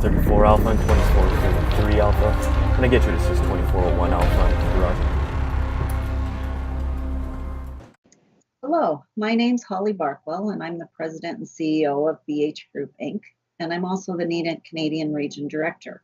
2434 Alpha and 2433 Alpha. Can I get you to assist 2401 Alpha? Roger. Hello, my name's Holly Barkwell, and I'm the President and CEO of BH Group, Inc., and I'm also the NENA Canadian Region Director.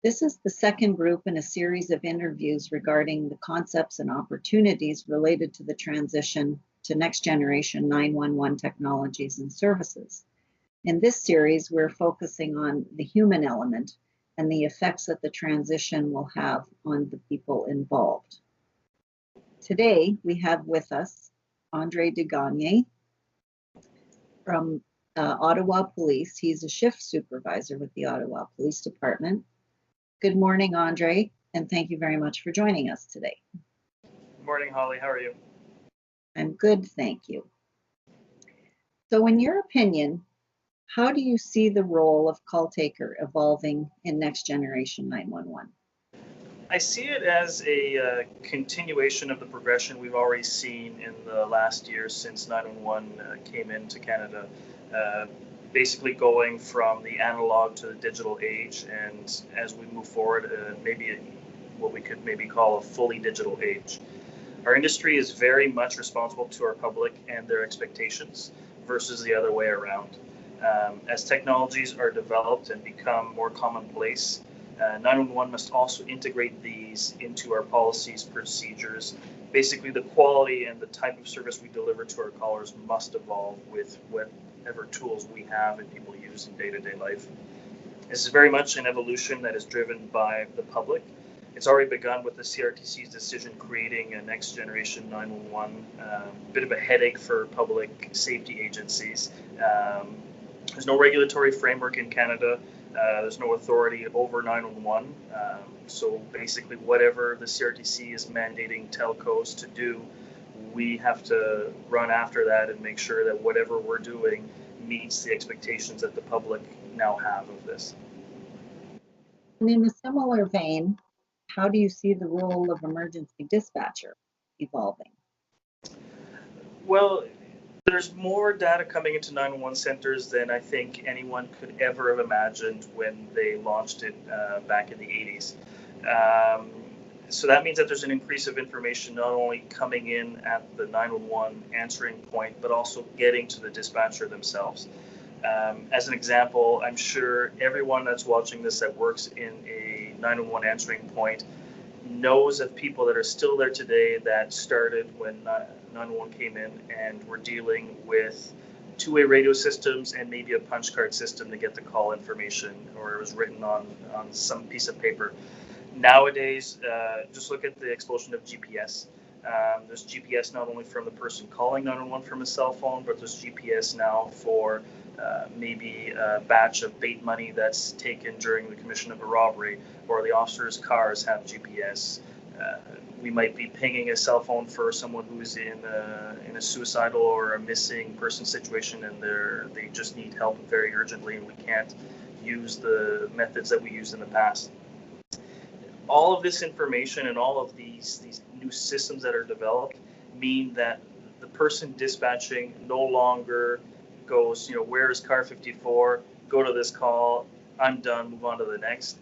This is the second group in a series of interviews regarding the concepts and opportunities related to the transition to next generation 911 technologies and services. In this series, we're focusing on the human element and the effects that the transition will have on the people involved. Today, we have with us André DeGagné from Ottawa Police. He's a shift supervisor with the Ottawa Police Department. Good morning, André, and thank you very much for joining us today. Good morning, Holly. How are you? I'm good, thank you. So in your opinion, how do you see the role of call taker evolving in next generation 911? I see it as a continuation of the progression we've already seen in the last year since 911 came into Canada. Basically going from the analog to the digital age, and as we move forward, maybe what we could maybe call a fully digital age. Our industry is very much responsible to our public and their expectations versus the other way around. As technologies are developed and become more commonplace, 911 must also integrate these into our policies, procedures. Basically, the quality and the type of service we deliver to our callers must evolve with whatever tools we have and people use in day-to-day life. This is very much an evolution that is driven by the public. It's already begun with the CRTC's decision creating a next generation 911, a bit of a headache for public safety agencies. There's no regulatory framework in Canada. There's no authority over 911. So basically, whatever the CRTC is mandating telcos to do, we have to run after that and make sure that whatever we're doing meets the expectations that the public now have of this. And in a similar vein, how do you see the role of emergency dispatcher evolving? Well, there's more data coming into 911 centers than I think anyone could ever have imagined when they launched it back in the 80s. So that means that there's an increase of information not only coming in at the 911 answering point, but also getting to the dispatcher themselves. As an example, I'm sure everyone that's watching this that works in a 911 answering point knows of people that are still there today that started when 911 came in and were dealing with two-way radio systems and maybe a punch card system to get the call information, or it was written on some piece of paper. Nowadays, just look at the explosion of GPS. There's GPS not only from the person calling 911 from a cell phone, but there's GPS now for maybe a batch of bait money that's taken during the commission of a robbery, or the officers' cars have GPS. We might be pinging a cell phone for someone who's in a suicidal or a missing person situation, and they just need help very urgently, and we can't use the methods that we used in the past. All of this information and all of these new systems that are developed mean that the person dispatching no longer goes, where is car 54? Go to this call. I'm done. Move on to the next.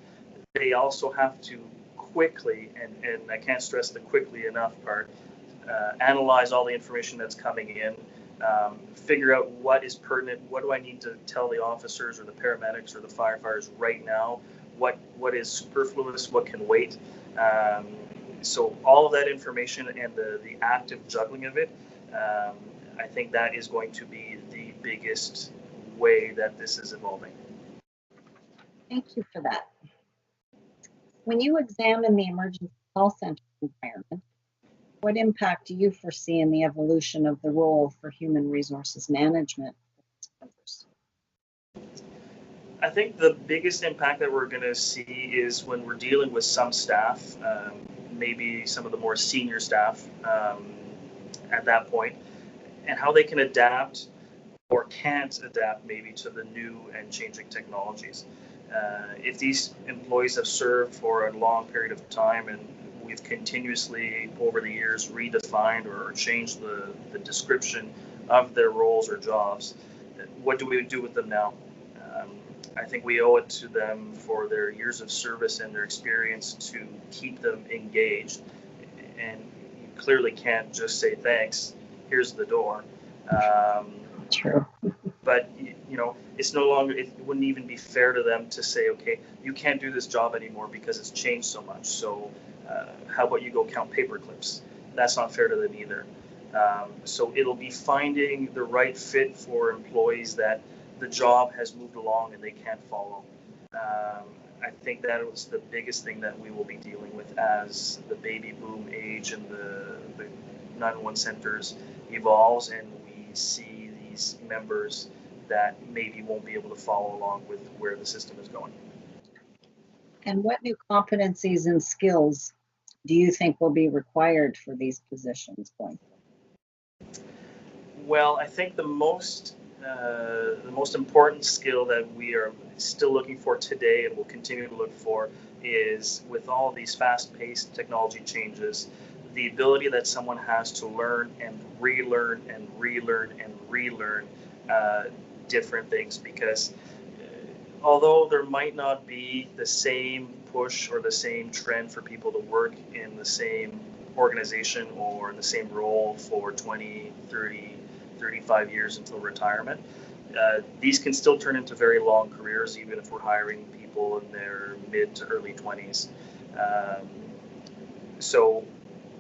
They also have to quickly, and I can't stress the quickly enough part, analyze all the information that's coming in, figure out what is pertinent, what do I need to tell the officers or the paramedics or the firefighters right now, what is superfluous, what can wait. So all of that information and the active juggling of it, I think that is going to be the biggest way that this is evolving. Thank you for that. When you examine the emergency call center environment, what impact do you foresee in the evolution of the role for human resources management? I think the biggest impact that we're going to see is when we're dealing with some staff, maybe some of the more senior staff at that point, and how they can adapt or can't adapt maybe to the new and changing technologies. If these employees have served for a long period of time and we've continuously over the years redefined or changed the description of their roles or jobs, what do we do with them now? I think we owe it to them for their years of service and their experience to keep them engaged. And you clearly can't just say, thanks, here's the door. True. But, you know, it's no longer, it wouldn't even be fair to them to say, okay, you can't do this job anymore because it's changed so much. So how about you go count paper clips? That's not fair to them either. So it'll be finding the right fit for employees that the job has moved along and they can't follow. I think that was the biggest thing that we will be dealing with as the baby boom age and the 911 centers evolves, and we see these members that maybe won't be able to follow along with where the system is going. And what new competencies and skills do you think will be required for these positions going forward? Well, I think the most important skill that we are still looking for today and will continue to look for is, with all of these fast-paced technology changes, the ability that someone has to learn and relearn and relearn and relearn different things, because although there might not be the same push or the same trend for people to work in the same organization or in the same role for 20, 30, 35 years until retirement, these can still turn into very long careers, even if we're hiring people in their mid to early 20s. So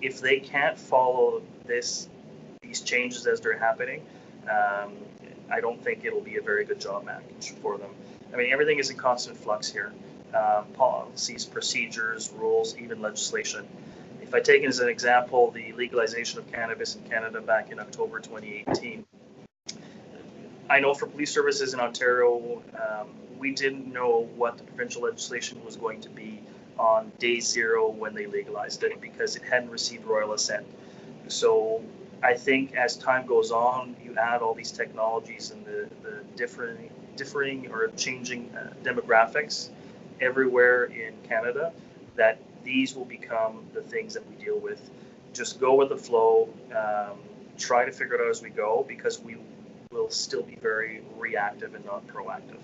if they can't follow these changes as they're happening, I don't think it'll be a very good job match for them. I mean, everything is in constant flux here. Policies, procedures, rules, even legislation. If I take it as an example, the legalization of cannabis in Canada back in October 2018, I know for police services in Ontario, we didn't know what the provincial legislation was going to be on day zero when they legalized it, because it hadn't received royal assent. So I think as time goes on, you add all these technologies and the differing or changing demographics everywhere in Canada, that these will become the things that we deal with. Just go with the flow, try to figure it out as we go, because we will still be very reactive and not proactive.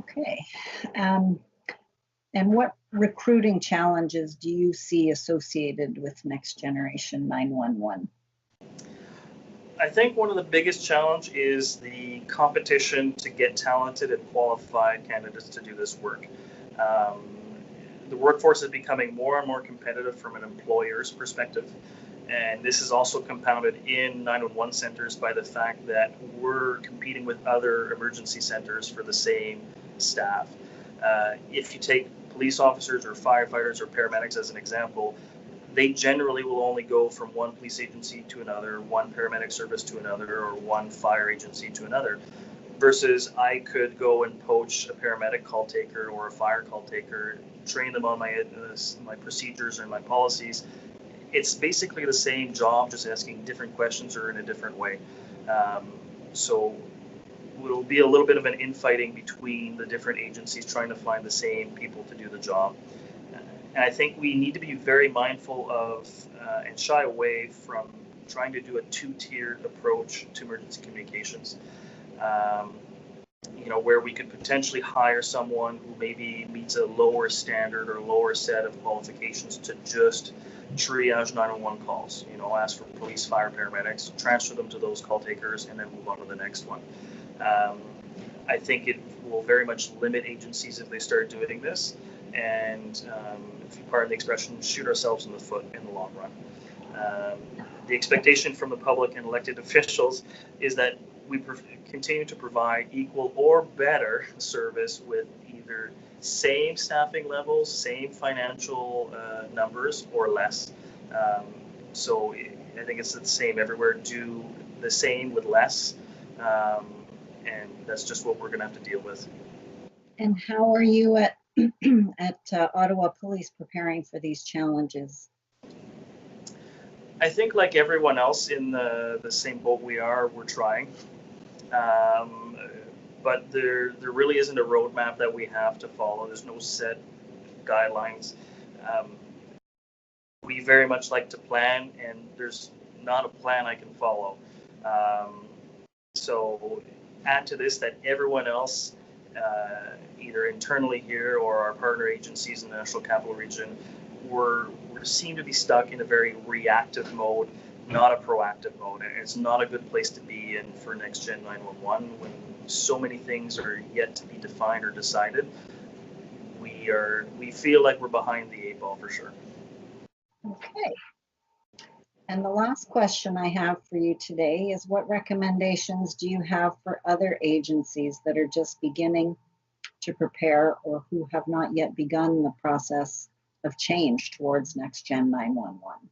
Okay. And what recruiting challenges do you see associated with Next Generation 911? I think one of the biggest challenge is the competition to get talented and qualified candidates to do this work. The workforce is becoming more and more competitive from an employer's perspective. And this is also compounded in 911 centers by the fact that we're competing with other emergency centers for the same staff. If you take police officers or firefighters or paramedics as an example, they generally will only go from one police agency to another, one paramedic service to another, or one fire agency to another, versus I could go and poach a paramedic call taker or a fire call taker, train them on my procedures and my policies. It's basically the same job, just asking different questions or in a different way. So it will be a little bit of an infighting between the different agencies trying to find the same people to do the job. And I think we need to be very mindful of and shy away from trying to do a two-tiered approach to emergency communications. Where we could potentially hire someone who maybe meets a lower standard or lower set of qualifications to just triage 911 calls, ask for police, fire, paramedics, transfer them to those call takers, and then move on to the next one. I think it will very much limit agencies if they start doing this, and if you pardon the expression, shoot ourselves in the foot in the long run. The expectation from the public and elected officials is that we continue to provide equal or better service with either same staffing levels, same financial numbers, or less. So I think it's the same everywhere. Do the same with less, and that's just what we're going to have to deal with. And how are you at Ottawa Police preparing for these challenges? I think like everyone else in the same boat we are, we're trying. But there really isn't a roadmap that we have to follow. There's no set guidelines. We very much like to plan, and there's not a plan I can follow. So add to this that everyone else either internally here or our partner agencies in the National Capital Region, we seem to be stuck in a very reactive mode, not a proactive mode. And it's not a good place to be in for Next Gen 911 when so many things are yet to be defined or decided. We feel like we're behind the 8 ball for sure. Okay. And the last question I have for you today is, what recommendations do you have for other agencies that are just beginning to prepare or who have not yet begun the process of change towards Next Gen 911?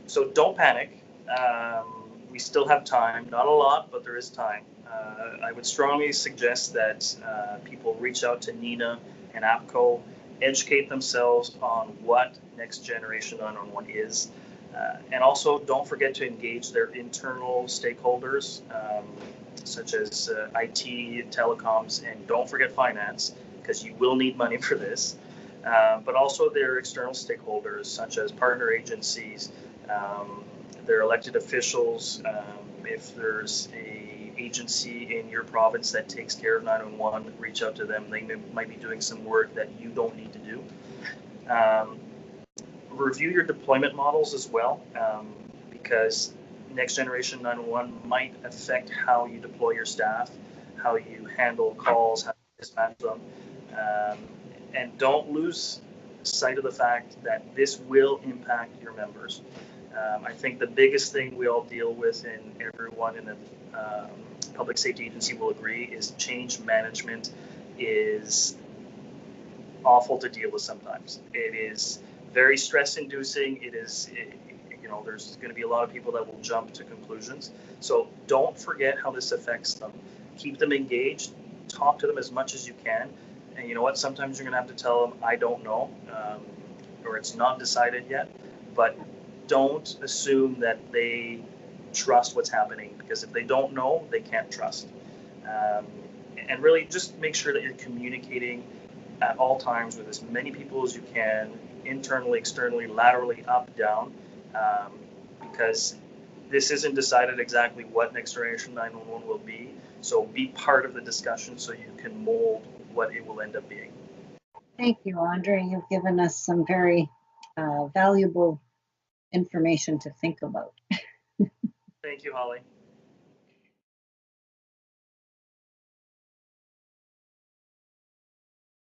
So don't panic. We still have time, not a lot, but there is time. I would strongly suggest that people reach out to NENA and APCO, educate themselves on what Next Generation 911 is, and also don't forget to engage their internal stakeholders, such as IT, telecoms, and don't forget finance, because you will need money for this, but also their external stakeholders, such as partner agencies, their elected officials. If there's a agency in your province that takes care of 911, reach out to them. They might be doing some work that you don't need to do. Review your deployment models as well, because Next Generation 911 might affect how you deploy your staff, how you handle calls, how you dispatch them. And don't lose sight of the fact that this will impact your members. I think the biggest thing we all deal with, and everyone in the public safety agency will agree, is change management is awful to deal with sometimes. It is very stress-inducing. There's going to be a lot of people that will jump to conclusions. So don't forget how this affects them. Keep them engaged. Talk to them as much as you can. And you know what? Sometimes you're going to have to tell them, I don't know, or it's not decided yet. But don't assume that they trust what's happening, because if they don't know, they can't trust. And really just make sure that you're communicating at all times with as many people as you can, internally, externally, laterally, up, down, because this isn't decided exactly what Next Generation 911 will be. So be part of the discussion so you can mold what it will end up being. Thank you, Andre. You've given us some very valuable information to think about. Thank you, Holly.